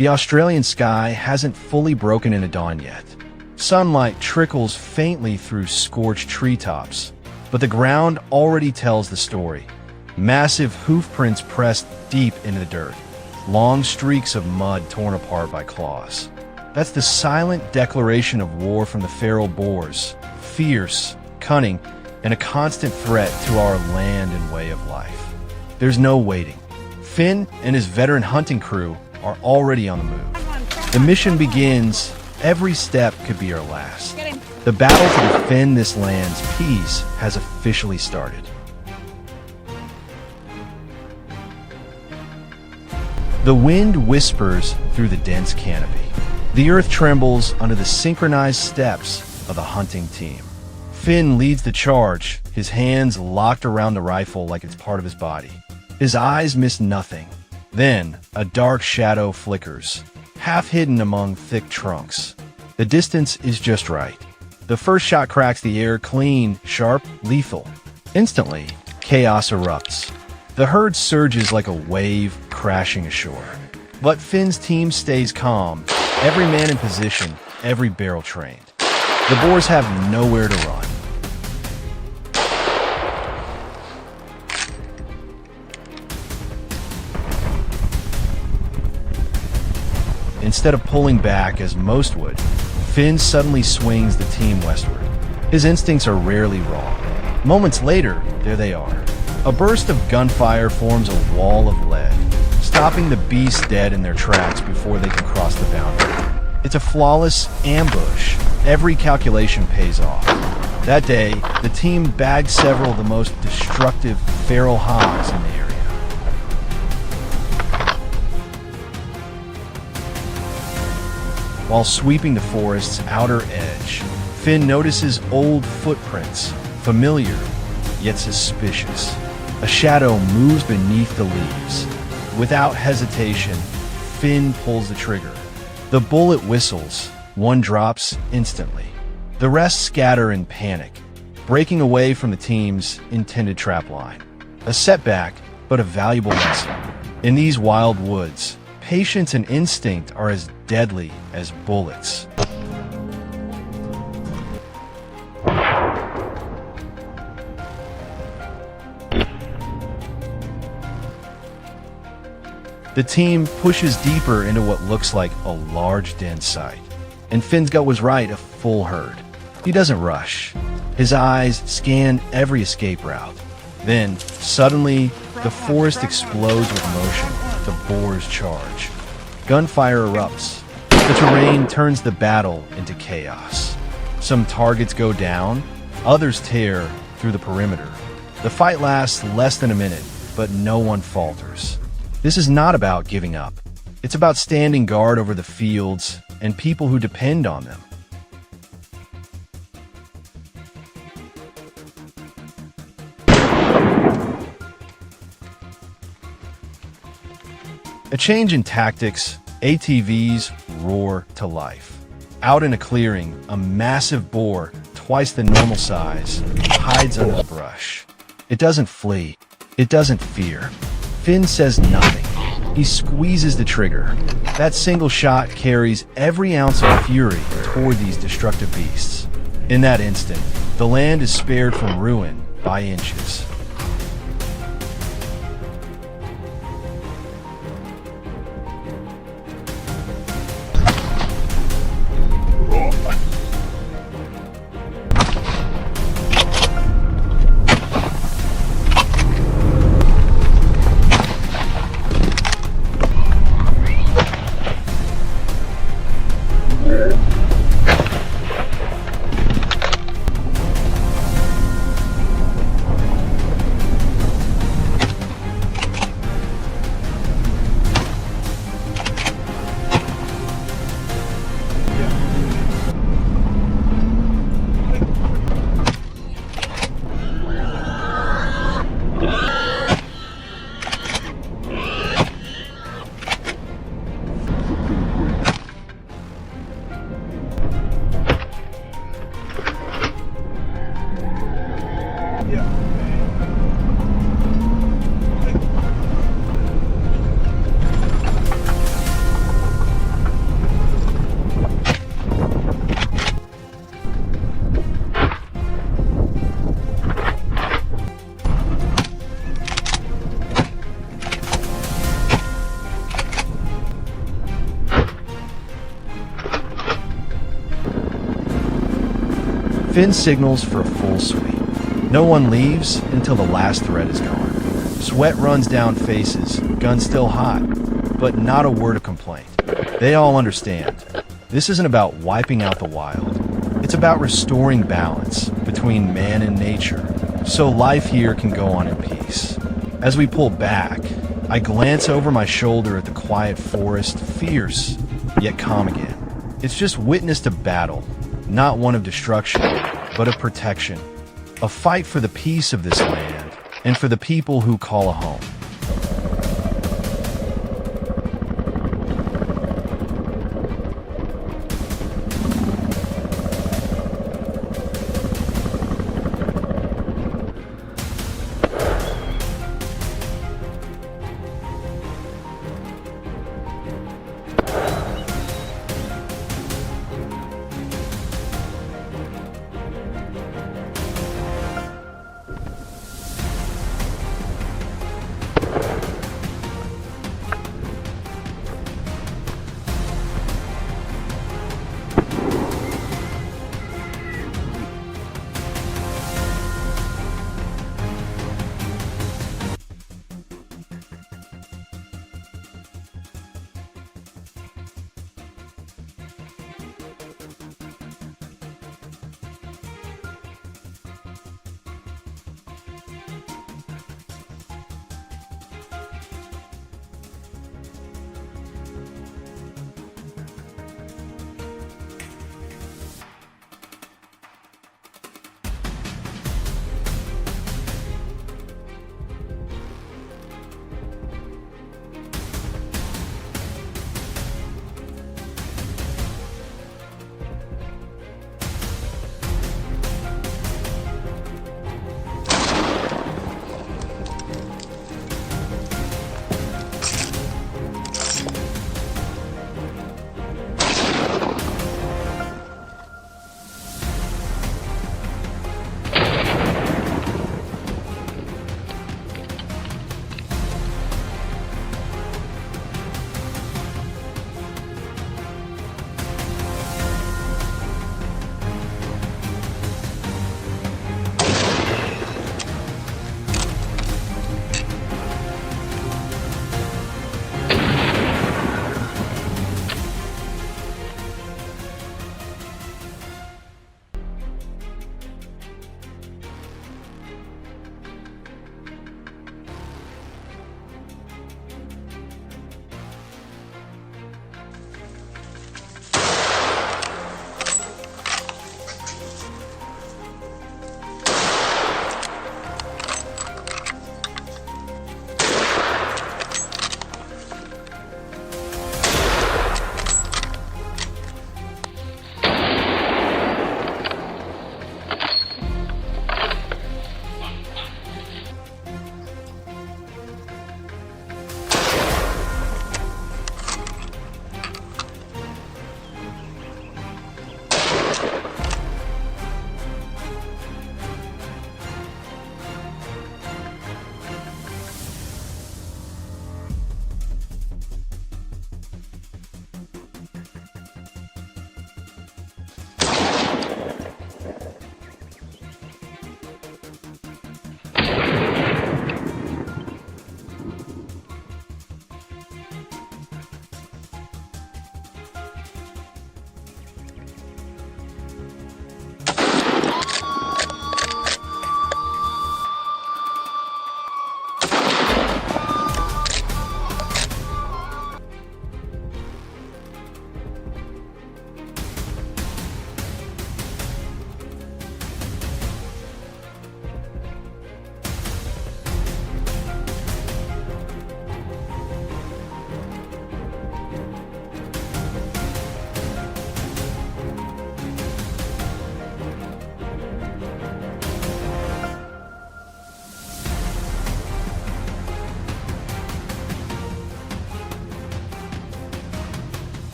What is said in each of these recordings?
The Australian sky hasn't fully broken into dawn yet. Sunlight trickles faintly through scorched treetops, but the ground already tells the story. Massive hoof prints pressed deep into the dirt, long streaks of mud torn apart by claws. That's the silent declaration of war from the feral Boars, fierce, cunning, and a constant threat to our land and way of life. There's no waiting. Finn and his veteran hunting crew are already on the move. The mission begins. Every step could be our last. The battle to defend this land's peace has officially started. The wind whispers through the dense canopy. The earth trembles under the synchronized steps of the hunting team. Finn leads the charge, his hands locked around the rifle like it's part of his body. His eyes miss nothing. Then, a dark shadow flickers, half hidden among thick trunks. The distance is just right. The first shot cracks the air clean, sharp, lethal. Instantly, chaos erupts. The herd surges like a wave crashing ashore. But Finn's team stays calm, every man in position, every barrel trained. The Boars have nowhere to run. Instead of pulling back as most would, Finn suddenly swings the team westward. His instincts are rarely wrong. Moments later, there they are. A burst of gunfire forms a wall of lead, stopping the beasts dead in their tracks before they can cross the boundary. It's a flawless ambush. Every calculation pays off. That day, the team bagged several of the most destructive feral hogs in the area. While sweeping the forest's outer edge, Finn notices old footprints, familiar yet suspicious. A shadow moves beneath the leaves. Without hesitation, Finn pulls the trigger. The bullet whistles. One drops instantly. The rest scatter in panic, breaking away from the team's intended trapline. A setback, but a valuable lesson. In these wild woods, patience and instinct are as deadly as bullets. The team pushes deeper into what looks like a large dense site. And Finn's gut was right, a full herd. He doesn't rush. His eyes scan every escape route. Then, suddenly, the forest explodes with motion. The Boars charge. Gunfire erupts. The terrain turns the battle into chaos. Some targets go down, others tear through the perimeter. The fight lasts less than a minute, but no one falters. This is not about giving up. It's about standing guard over the fields and people who depend on them. A change in tactics, ATVs roar to life. Out in a clearing, a massive boar, twice the normal size, hides under the brush. It doesn't flee. It doesn't fear. Finn says nothing. He squeezes the trigger. That single shot carries every ounce of fury toward these destructive beasts. In that instant, the land is spared from ruin by inches. Finn signals for a full sweep. No one leaves until the last thread is gone. Sweat runs down faces, guns still hot, but not a word of complaint. They all understand. This isn't about wiping out the wild. It's about restoring balance between man and nature, so life here can go on in peace. As we pull back, I glance over my shoulder at the quiet forest, fierce, yet calm again. It's just witnessed a battle, not one of destruction, but of protection. A fight for the peace of this land, and for the people who call a home.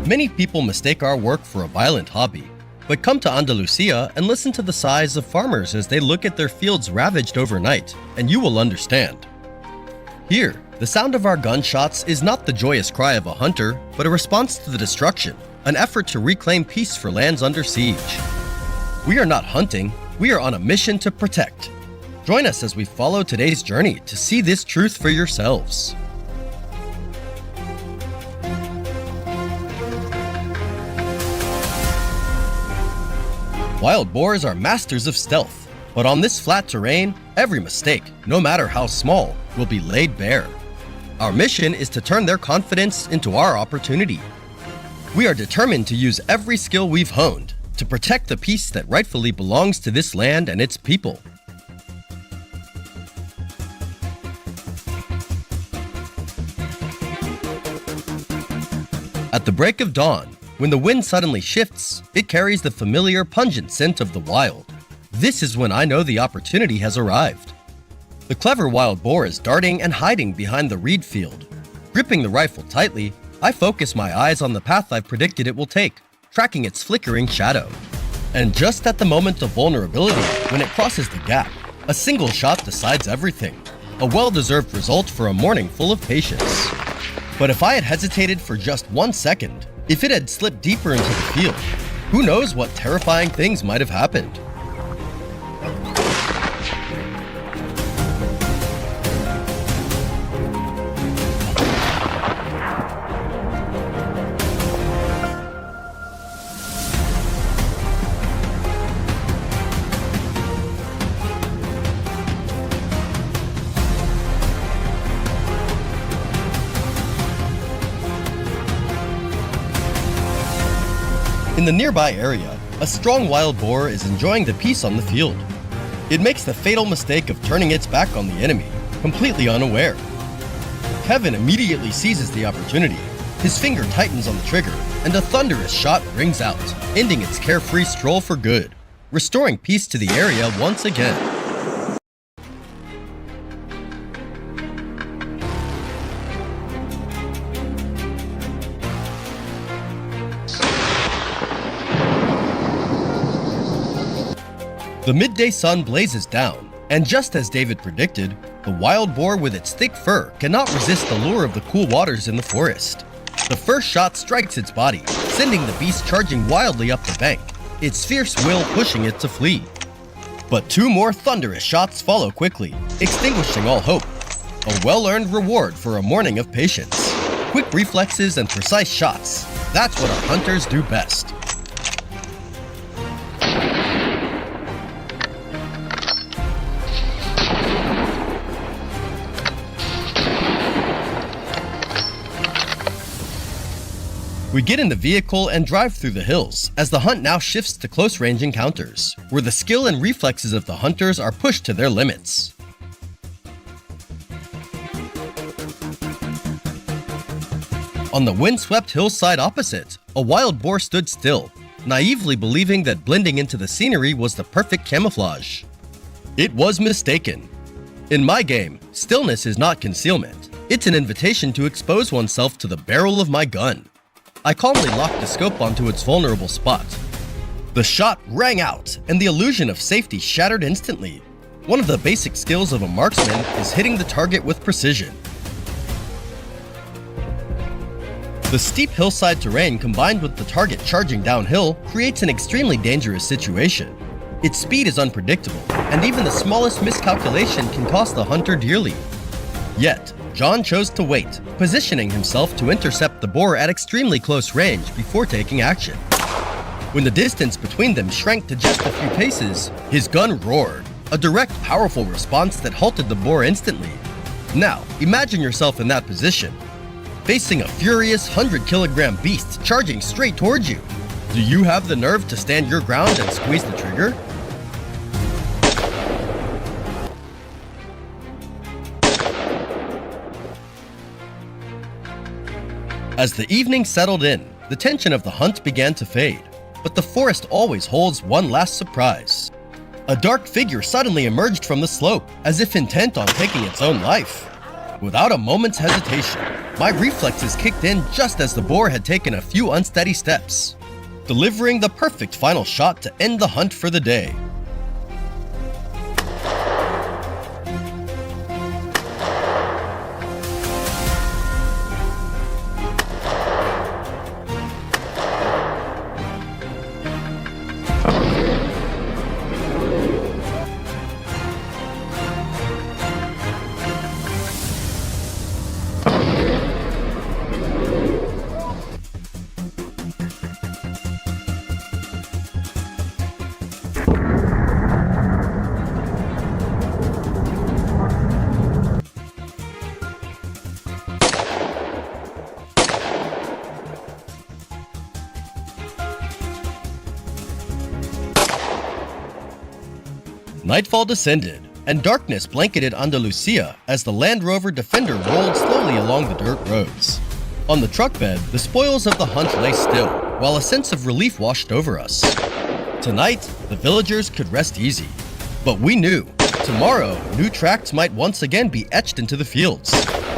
Many people mistake our work for a violent hobby, but come to Andalusia and listen to the sighs of farmers as they look at their fields ravaged overnight, and you will understand. Here, the sound of our gunshots is not the joyous cry of a hunter, but a response to the destruction, an effort to reclaim peace for lands under siege. We are not hunting, we are on a mission to protect. Join us as we follow today's journey to see this truth for yourselves. Wild boars are masters of stealth, but on this flat terrain, every mistake, no matter how small, will be laid bare. Our mission is to turn their confidence into our opportunity. We are determined to use every skill we've honed to protect the peace that rightfully belongs to this land and its people. At the break of dawn, when the wind suddenly shifts, it carries the familiar pungent scent of the wild. This is when I know the opportunity has arrived. The clever wild boar is darting and hiding behind the reed field. Gripping the rifle tightly, I focus my eyes on the path I've predicted it will take, tracking its flickering shadow. And just at the moment of vulnerability, when it crosses the gap, a single shot decides everything. A well-deserved result for a morning full of patience. But if I had hesitated for just 1 second, if it had slipped deeper into the field, who knows what terrifying things might have happened. In the nearby area, a strong wild boar is enjoying the peace on the field. It makes the fatal mistake of turning its back on the enemy, completely unaware. Kevin immediately seizes the opportunity. His finger tightens on the trigger, and a thunderous shot rings out, ending its carefree stroll for good, restoring peace to the area once again. The midday sun blazes down, and just as David predicted, the wild boar with its thick fur cannot resist the lure of the cool waters in the forest. The first shot strikes its body, sending the beast charging wildly up the bank, its fierce will pushing it to flee. But 2 more thunderous shots follow quickly, extinguishing all hope. A well-earned reward for a morning of patience. Quick reflexes and precise shots, that's what our hunters do best. We get in the vehicle and drive through the hills, as the hunt now shifts to close-range encounters, where the skill and reflexes of the hunters are pushed to their limits. On the windswept hillside opposite, a wild boar stood still, naively believing that blending into the scenery was the perfect camouflage. It was mistaken. In my game, stillness is not concealment. It's an invitation to expose oneself to the barrel of my gun. I calmly locked the scope onto its vulnerable spot. The shot rang out, and the illusion of safety shattered instantly. One of the basic skills of a marksman is hitting the target with precision. The steep hillside terrain combined with the target charging downhill creates an extremely dangerous situation. Its speed is unpredictable, and even the smallest miscalculation can cost the hunter dearly. Yet, John chose to wait, positioning himself to intercept the boar at extremely close range before taking action. When the distance between them shrank to just a few paces, his gun roared, a direct, powerful response that halted the boar instantly. Now, imagine yourself in that position, facing a furious 100-kilogram beast charging straight towards you. Do you have the nerve to stand your ground and squeeze the trigger? As the evening settled in, the tension of the hunt began to fade, but the forest always holds one last surprise. A dark figure suddenly emerged from the slope, as if intent on taking its own life. Without a moment's hesitation, my reflexes kicked in just as the boar had taken a few unsteady steps, delivering the perfect final shot to end the hunt for the day. Nightfall descended, and darkness blanketed Andalusia as the Land Rover Defender rolled slowly along the dirt roads. On the truck bed, the spoils of the hunt lay still, while a sense of relief washed over us. Tonight, the villagers could rest easy. But we knew, tomorrow, new tracks might once again be etched into the fields.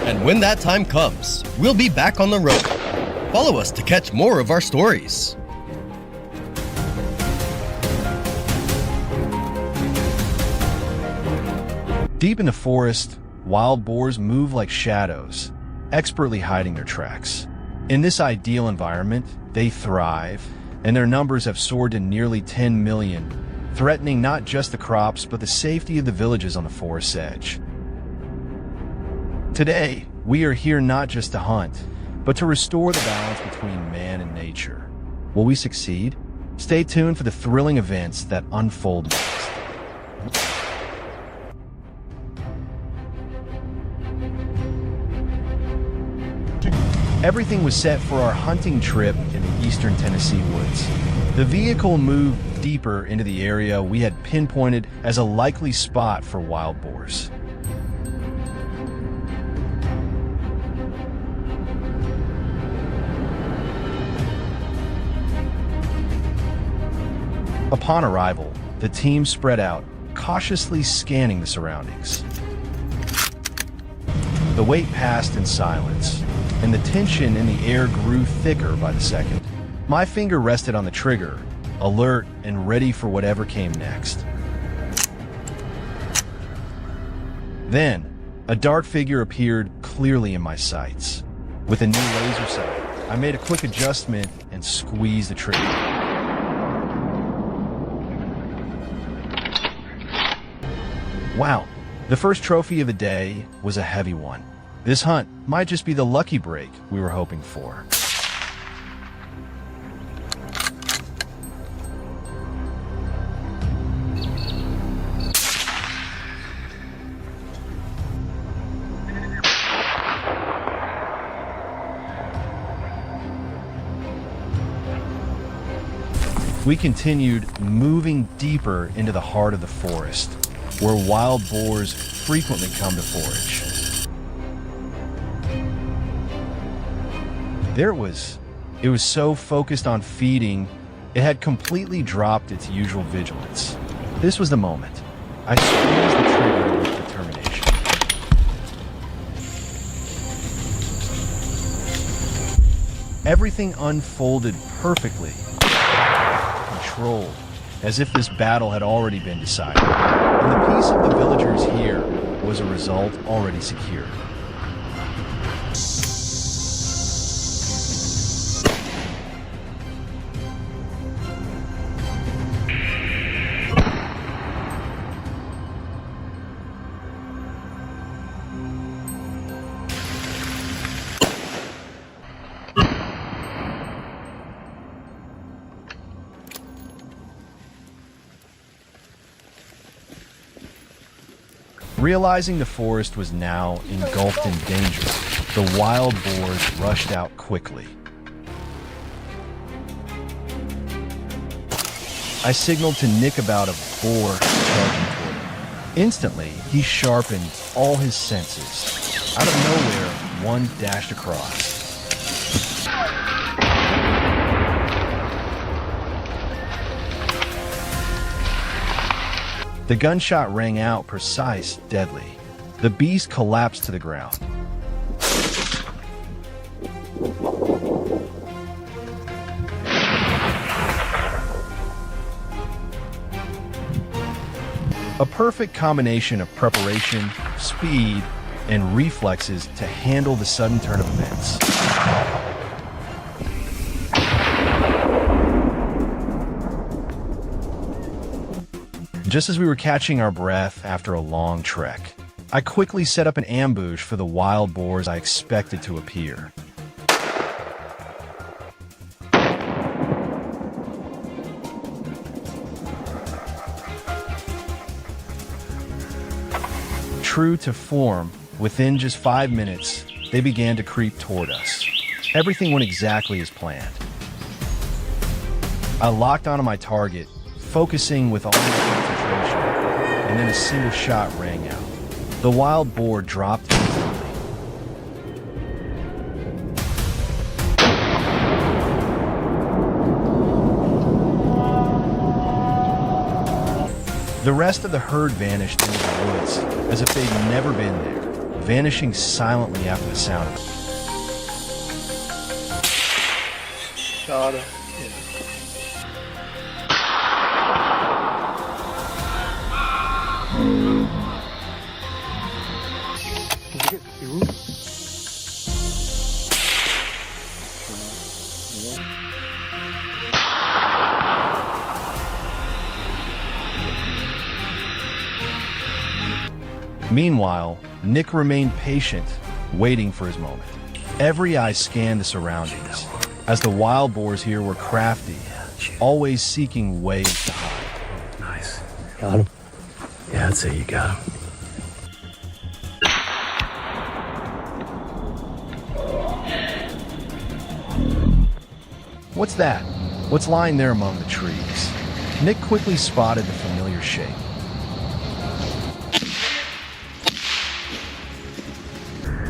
And when that time comes, we'll be back on the road. Follow us to catch more of our stories. Deep in the forest, wild boars move like shadows, expertly hiding their tracks. In this ideal environment, they thrive, and their numbers have soared to nearly 10 million, threatening not just the crops but the safety of the villages on the forest's edge. Today, we are here not just to hunt, but to restore the balance between man and nature. Will we succeed? Stay tuned for the thrilling events that unfold next. Everything was set for our hunting trip in the eastern Tennessee woods. The vehicle moved deeper into the area we had pinpointed as a likely spot for wild boars. Upon arrival, the team spread out, cautiously scanning the surroundings. The wait passed in silence, and the tension in the air grew thicker by the second. My finger rested on the trigger, alert and ready for whatever came next. Then, a dark figure appeared clearly in my sights. With a new laser sight, I made a quick adjustment and squeezed the trigger. Wow, the first trophy of the day was a heavy one. This hunt might just be the lucky break we were hoping for. We continued moving deeper into the heart of the forest, where wild boars frequently come to forage. It was so focused on feeding, it had completely dropped its usual vigilance. This was the moment. I squeezed the trigger with determination. Everything unfolded perfectly, controlled, as if this battle had already been decided. And the peace of the villagers here was a result already secured. Realizing the forest was now engulfed in danger, the wild boars rushed out quickly. I signaled to Nick about a boar charging toward him. Instantly, he sharpened all his senses. Out of nowhere, one dashed across. The gunshot rang out precise, deadly. The beast collapsed to the ground. A perfect combination of preparation, speed, and reflexes to handle the sudden turn of events. Just as we were catching our breath after a long trek, I quickly set up an ambush for the wild boars I expected to appear. True to form, within just 5 minutes, they began to creep toward us. Everything went exactly as planned. I locked onto my target, focusing with all my concentration, and then a single shot rang out. The wild boar dropped instantly. The rest of the herd vanished into the woods, as if they'd never been there, vanishing silently after the sound of it. Schade. Meanwhile, Nick remained patient, waiting for his moment. Every eye scanned the surroundings, as the wild boars here were crafty, always seeking ways to hide. Nice. Got him? Yeah, I'd say you got him. What's that? What's lying there among the trees? Nick quickly spotted the familiar shape.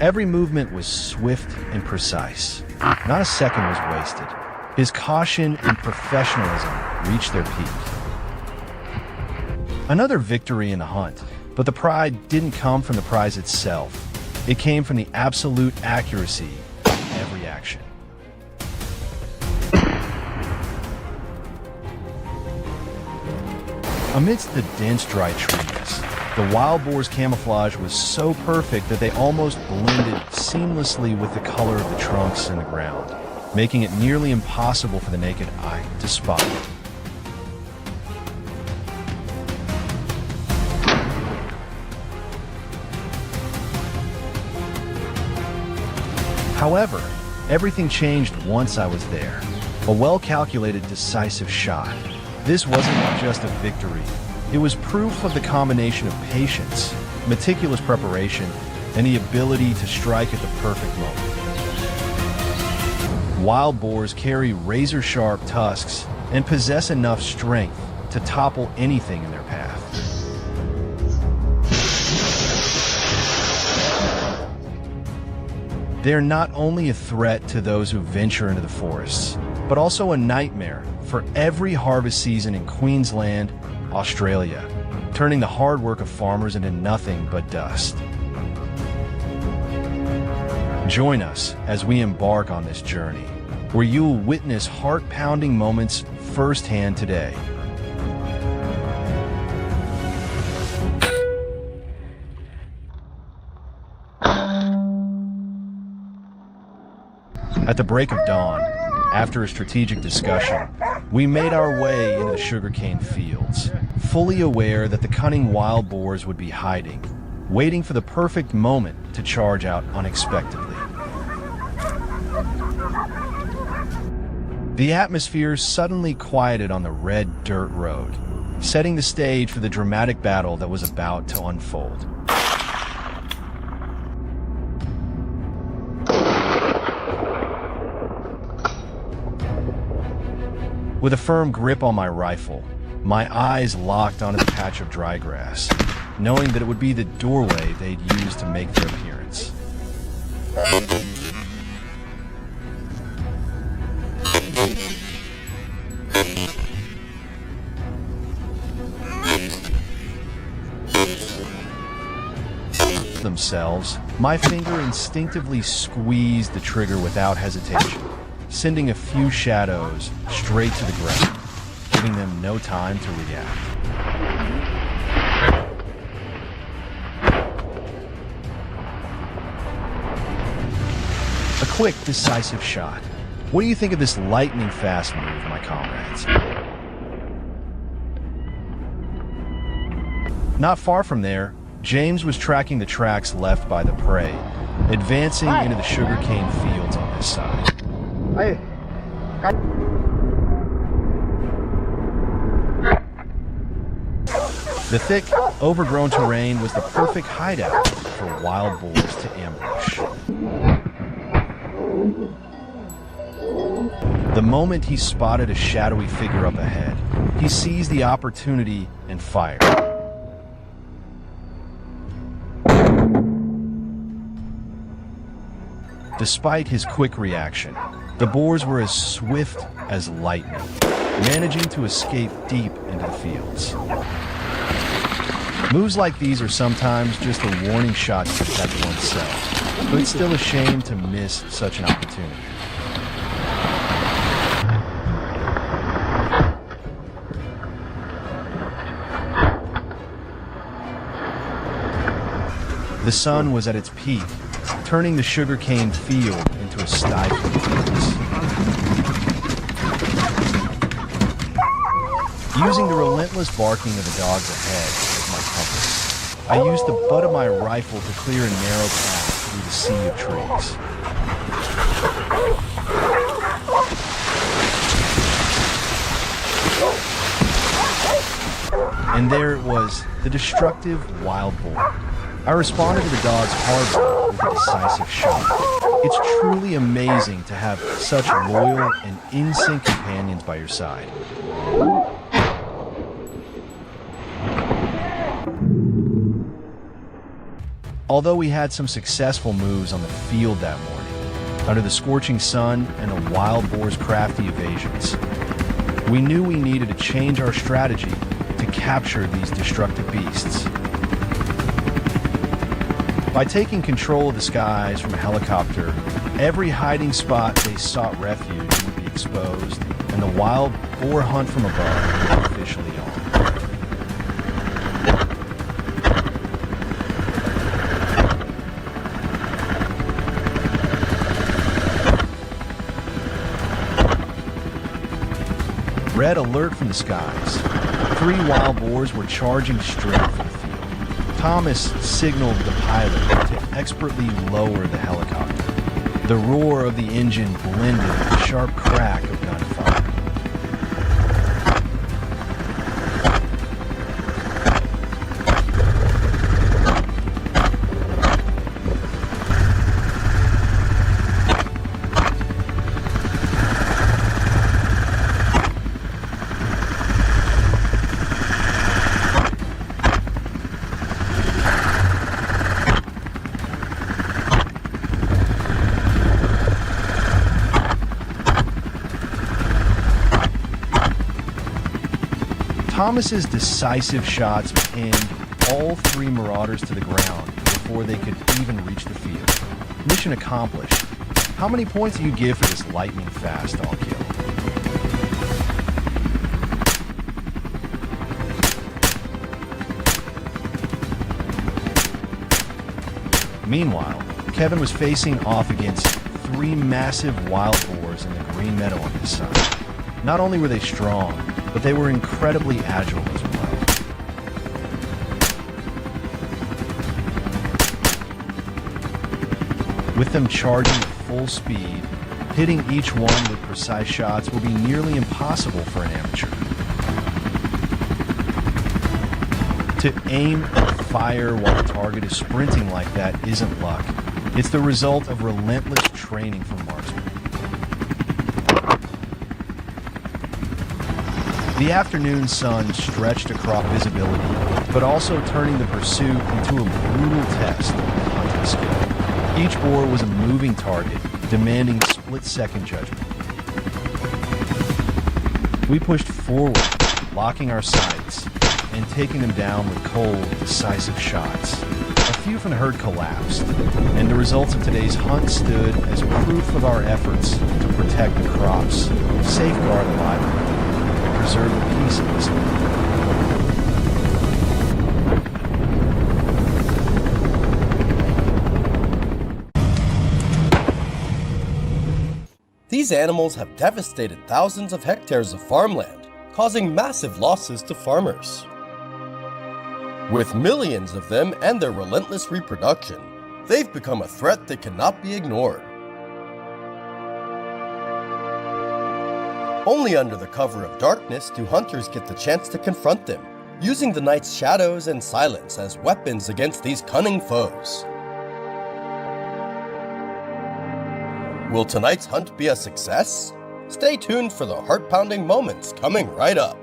Every movement was swift and precise. Not a second was wasted. His caution and professionalism reached their peak. Another victory in the hunt, but the pride didn't come from the prize itself. It came from the absolute accuracy of every action. Amidst the dense, dry trees, the wild boar's camouflage was so perfect that they almost blended seamlessly with the color of the trunks and the ground, making it nearly impossible for the naked eye to spot it. However, everything changed once I was there. A well-calculated, decisive shot. This wasn't just a victory. It was proof of the combination of patience, meticulous preparation, and the ability to strike at the perfect moment. Wild boars carry razor-sharp tusks and possess enough strength to topple anything in their path. They're not only a threat to those who venture into the forests, but also a nightmare for every harvest season in Queensland, Australia, turning the hard work of farmers into nothing but dust. Join us as we embark on this journey, where you will witness heart-pounding moments firsthand today. At the break of dawn, after a strategic discussion, we made our way into the sugarcane fields, fully aware that the cunning wild boars would be hiding, waiting for the perfect moment to charge out unexpectedly. The atmosphere suddenly quieted on the red dirt road, setting the stage for the dramatic battle that was about to unfold. With a firm grip on my rifle, my eyes locked onto the patch of dry grass, knowing that it would be the doorway they'd use to make their appearance. The themselves, my finger instinctively squeezed the trigger without hesitation, sending a few shadows straight to the ground, giving them no time to react. A quick, decisive shot. What do you think of this lightning-fast move, my comrades? Not far from there, James was tracking the tracks left by the prey, advancing into the sugarcane fields on this side. The thick, overgrown terrain was the perfect hideout for wild boars to ambush. The moment he spotted a shadowy figure up ahead, he seized the opportunity and fired. Despite his quick reaction, the boars were as swift as lightning, managing to escape deep into the fields. Moves like these are sometimes just a warning shot to protect oneself, but it's still a shame to miss such an opportunity. The sun was at its peak, turning the sugarcane field into a stifling blaze. Using the relentless barking of the dogs ahead as my compass, I used the butt of my rifle to clear a narrow path through the sea of trees. And there it was, the destructive wild boar. I responded to the dog's hard work with a decisive shot. It's truly amazing to have such loyal and in-sync companions by your side. Although we had some successful moves on the field that morning, under the scorching sun and a wild boar's crafty evasions, we knew we needed to change our strategy to capture these destructive beasts. By taking control of the skies from a helicopter, every hiding spot they sought refuge would be exposed, and the wild boar hunt from above was officially on. Red alert from the skies. 3 wild boars were charging straight for the field. Thomas signaled the pilot to expertly lower the helicopter. The roar of the engine blended with the sharp crack of gunfire. Thomas's decisive shots pinned all 3 marauders to the ground before they could even reach the field. Mission accomplished. How many points do you give for this lightning-fast dog kill? Meanwhile, Kevin was facing off against 3 massive wild boars in the green meadow on his side. Not only were they strong, but they were incredibly agile as well. With them charging at full speed, hitting each one with precise shots will be nearly impossible for an amateur. To aim and fire while the target is sprinting like that isn't luck. It's the result of relentless training from marksmen. The afternoon sun stretched across visibility, but also turning the pursuit into a brutal test of hunting skill. Each boar was a moving target, demanding split-second judgment. We pushed forward, locking our sights, and taking them down with cold, decisive shots. A few from the herd collapsed, and the results of today's hunt stood as proof of our efforts to protect the crops, safeguard the livelihood, and preserve the peace of this land. These animals have devastated thousands of hectares of farmland, causing massive losses to farmers. With millions of them and their relentless reproduction, they've become a threat that cannot be ignored. Only under the cover of darkness do hunters get the chance to confront them, using the night's shadows and silence as weapons against these cunning foes. Will tonight's hunt be a success? Stay tuned for the heart-pounding moments coming right up.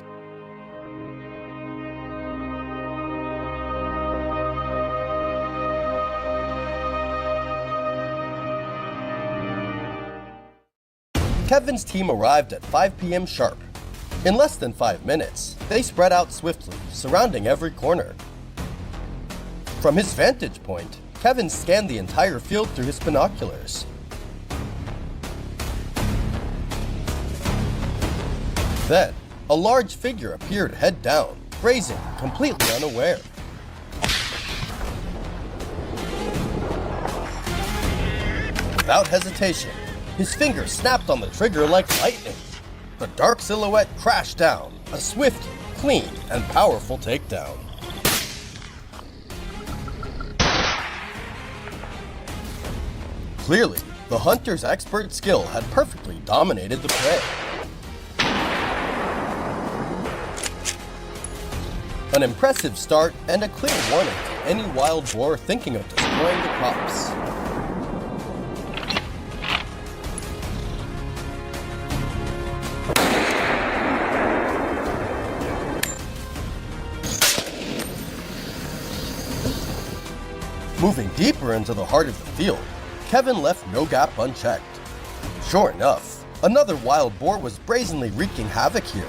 Kevin's team arrived at 5 p.m. sharp. In less than 5 minutes, they spread out swiftly, surrounding every corner. From his vantage point, Kevin scanned the entire field through his binoculars. Then, a large figure appeared head down, grazing, completely unaware. Without hesitation, his finger snapped on the trigger like lightning. The dark silhouette crashed down, a swift, clean, and powerful takedown. Clearly, the hunter's expert skill had perfectly dominated the prey. An impressive start and a clear warning to any wild boar thinking of destroying the crops. Moving deeper into the heart of the field, Kevin left no gap unchecked. Sure enough, another wild boar was brazenly wreaking havoc here.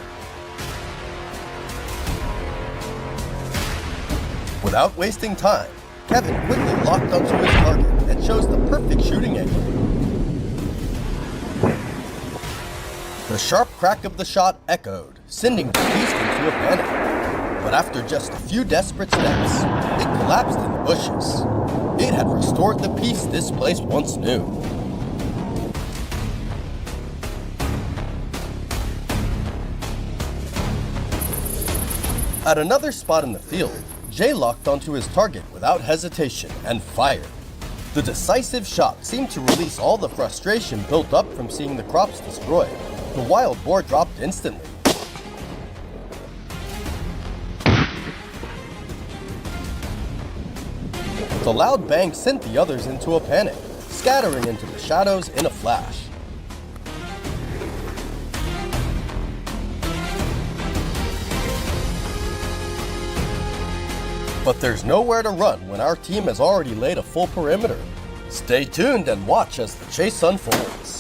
Without wasting time, Kevin quickly locked onto his target and chose the perfect shooting angle. The sharp crack of the shot echoed, sending the beast into a panic. But after just a few desperate steps, it collapsed in the bushes. It had restored the peace this place once knew. At another spot in the field, Jay locked onto his target without hesitation and fired. The decisive shot seemed to release all the frustration built up from seeing the crops destroyed. The wild boar dropped instantly. The loud bang sent the others into a panic, scattering into the shadows in a flash. But there's nowhere to run when our team has already laid a full perimeter. Stay tuned and watch as the chase unfolds.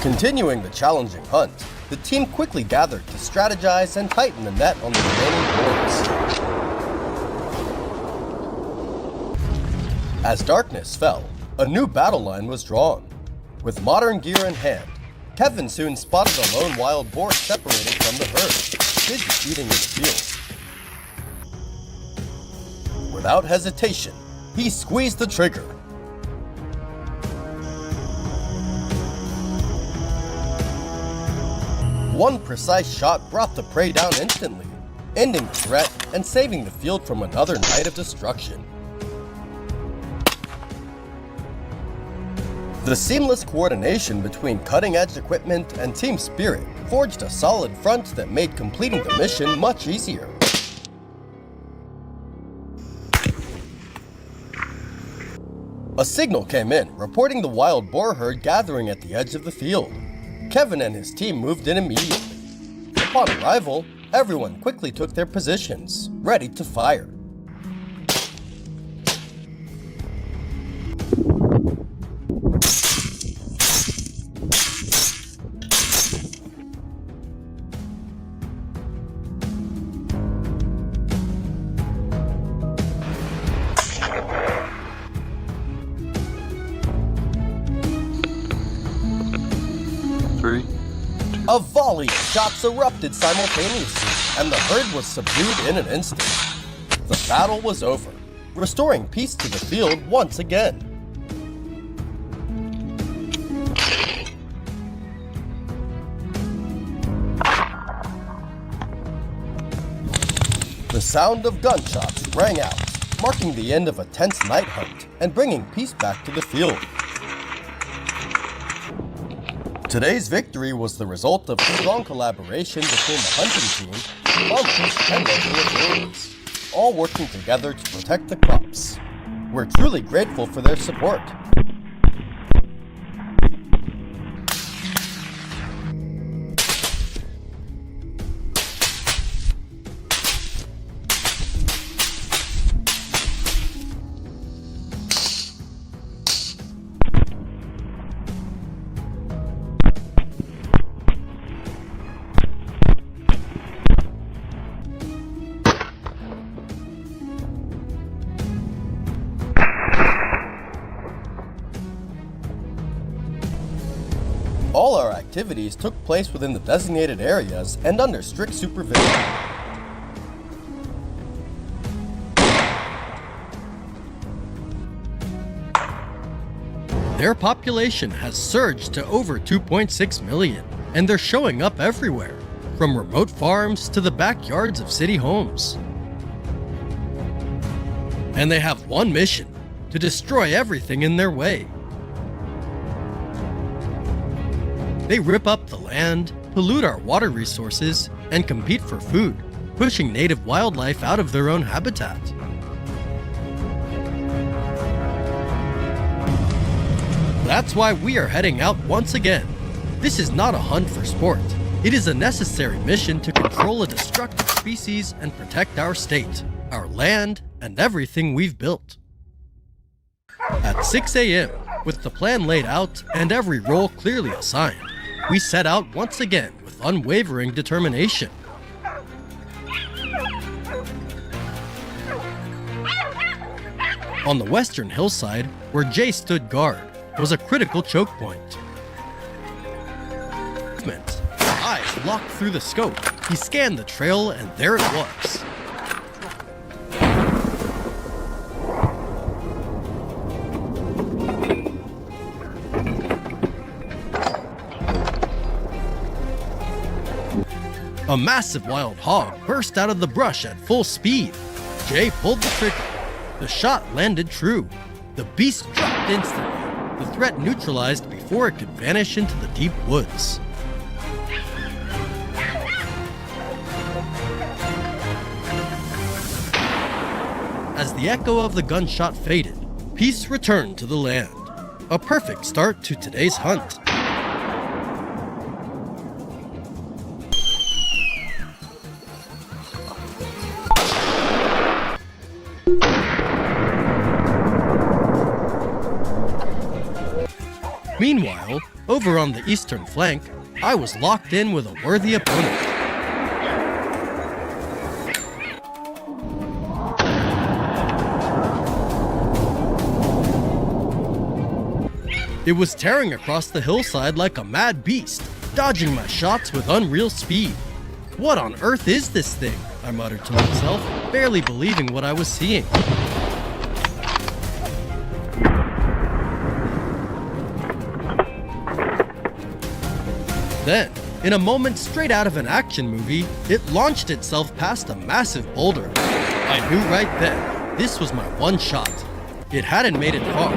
Continuing the challenging hunt, the team quickly gathered to strategize and tighten the net on the remaining boars. As darkness fell, a new battle line was drawn. With modern gear in hand, Kevin soon spotted a lone wild boar separated from the herd, busy feeding in the field. Without hesitation, he squeezed the trigger. One precise shot brought the prey down instantly, ending the threat and saving the field from another night of destruction. The seamless coordination between cutting-edge equipment and team spirit forged a solid front that made completing the mission much easier. A signal came in, reporting the wild boar herd gathering at the edge of the field. Kevin and his team moved in immediately. Upon arrival, everyone quickly took their positions, ready to fire. A volley of shots erupted simultaneously, and the herd was subdued in an instant. The battle was over, restoring peace to the field once again. The sound of gunshots rang out, marking the end of a tense night hunt and bringing peace back to the field. Today's victory was the result of strong collaboration between the hunting team, farmers, and local authorities, all working together to protect the crops. We're truly grateful for their support. All our activities took place within the designated areas and under strict supervision. Their population has surged to over 2.6 million, and they're showing up everywhere, from remote farms to the backyards of city homes. And they have one mission: to destroy everything in their way. They rip up the land, pollute our water resources, and compete for food, pushing native wildlife out of their own habitat. That's why we are heading out once again. This is not a hunt for sport. It is a necessary mission to control a destructive species and protect our state, our land, and everything we've built. At 6 a.m., with the plan laid out and every role clearly assigned, we set out once again with unwavering determination. On the western hillside, where Jay stood guard, was a critical choke point. Eyes locked through the scope, he scanned the trail and there it was. A massive wild hog burst out of the brush at full speed. Jay pulled the trigger. The shot landed true. The beast dropped instantly, the threat neutralized before it could vanish into the deep woods. As the echo of the gunshot faded, peace returned to the land. A perfect start to today's hunt. Meanwhile, over on the eastern flank, I was locked in with a worthy opponent. It was tearing across the hillside like a mad beast, dodging my shots with unreal speed. What on earth is this thing? I muttered to myself, barely believing what I was seeing. Then, in a moment straight out of an action movie, it launched itself past a massive boulder. I knew right then, this was my one shot. It hadn't made it far.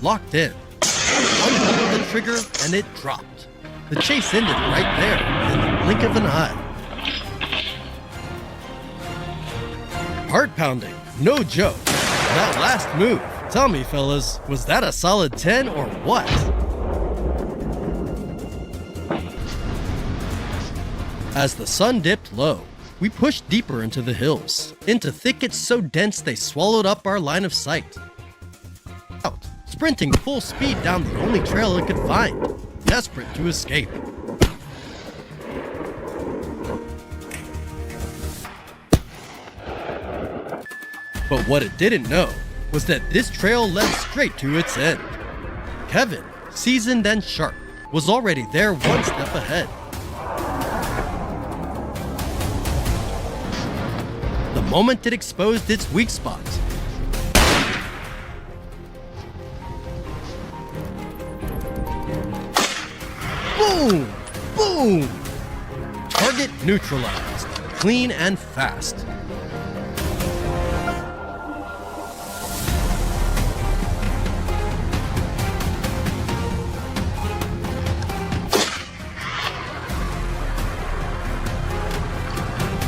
Locked in. One pull of the trigger and it dropped. The chase ended right there, in the blink of an eye. Heart pounding, no joke. That last move, tell me fellas, was that a solid 10 or what? As the sun dipped low, we pushed deeper into the hills, into thickets so dense they swallowed up our line of sight. Out, sprinting full speed down the only trail it could find, desperate to escape. But what it didn't know was that this trail led straight to its end. Kevin, seasoned and sharp, was already there one step ahead. The moment it exposed its weak spot, boom! Boom! Target neutralized, clean and fast.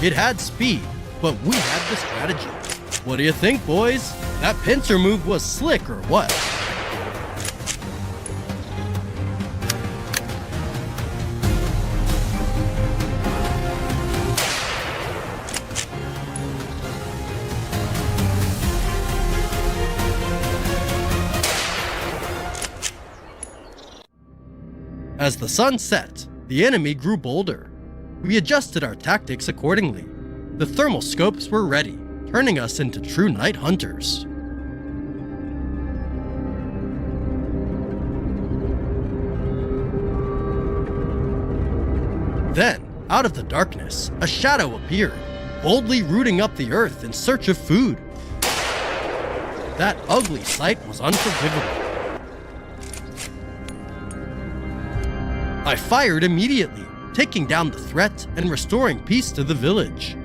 It had speed, but we had the strategy. What do you think, boys? That pincer move was slick or what? As the sun set, the enemy grew bolder. We adjusted our tactics accordingly. The thermal scopes were ready, turning us into true night hunters. Then, out of the darkness, a shadow appeared, boldly rooting up the earth in search of food. That ugly sight was unforgivable. I fired immediately, taking down the threat and restoring peace to the village.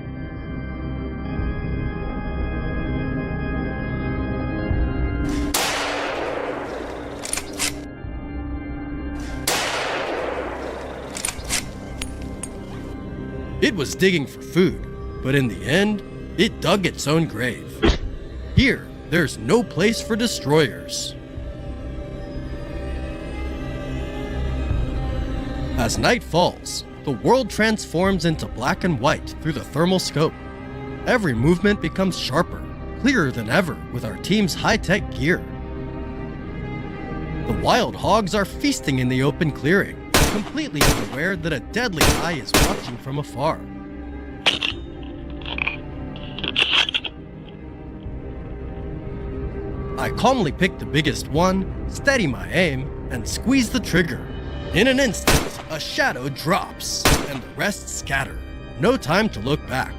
It was digging for food, but in the end, it dug its own grave. Here, there's no place for destroyers. As night falls, the world transforms into black and white through the thermal scope. Every movement becomes sharper, clearer than ever with our team's high-tech gear. The wild hogs are feasting in the open clearing, completely unaware that a deadly eye is watching from afar. I calmly pick the biggest one, steady my aim, and squeeze the trigger. In an instant, a shadow drops, and the rest scatter. No time to look back.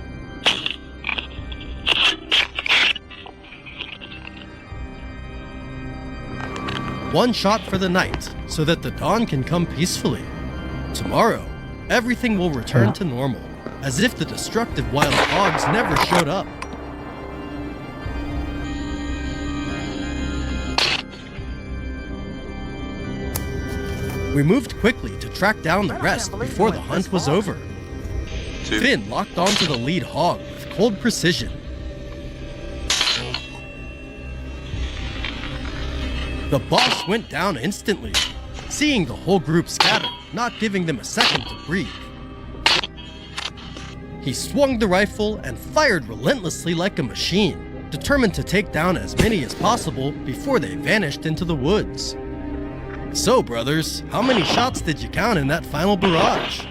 One shot for the night, so that the dawn can come peacefully. Tomorrow, everything will return to normal, as if the destructive wild hogs never showed up. We moved quickly to track down the rest before the hunt was over. Finn locked onto the lead hog with cold precision. The boss went down instantly, seeing the whole group scatter, not giving them a second to breathe. He swung the rifle and fired relentlessly like a machine, determined to take down as many as possible before they vanished into the woods. So, brothers, how many shots did you count in that final barrage?